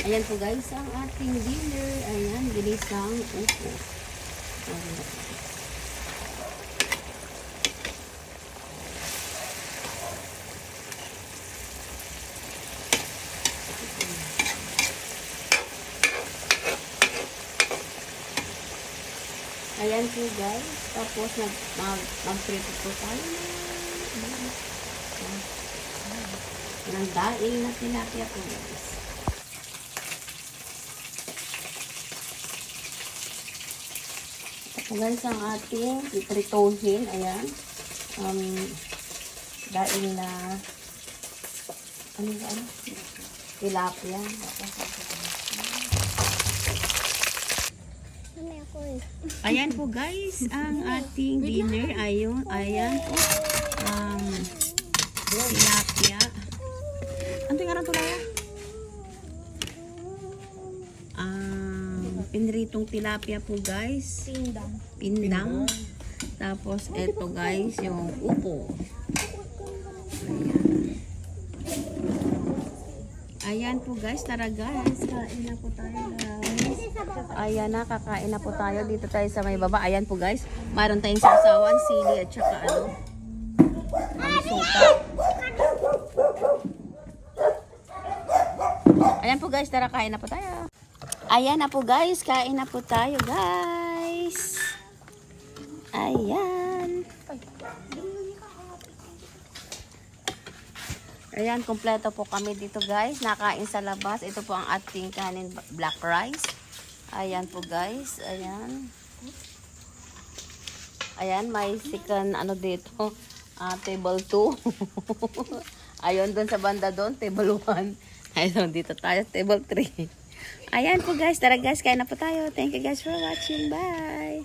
Ayan po guys, ang ating dinner. Ayan, ginisang upo. Ayan po guys. Tapos mag-prepare po tayo ng daing na tilapia po guys. Ito guys ang ating ipritohin. Ayan. Daing na tilapia. Ayan po guys, ang ating dinner. Ayan po. Tilapia. Ano yung arang tulaya? Pinritong tilapia po guys. Pindang. Tapos eto guys, yung upo. Ayan po guys, tara guys, kain na po tayo guys. Ayan na, kakain na po tayo. Dito tayo sa may baba. Ayan po guys, mayroon tayong sasawan, sili at saka suka. Ayan po guys, tara kain na po tayo. Ayan na po guys, kain na po tayo guys. Ayan. Ayan, kompleto po kami dito guys. Nakain sa labas. Ito po ang ating kanin black rice. Ayan po guys. Ayan. Ayan, may second dito. Table 2. Ayun, doon sa banda doon. Table 1. Ayun, dito tayo. Table 3. Ayan po guys. Tara guys, kain na po tayo. Thank you guys for watching. Bye!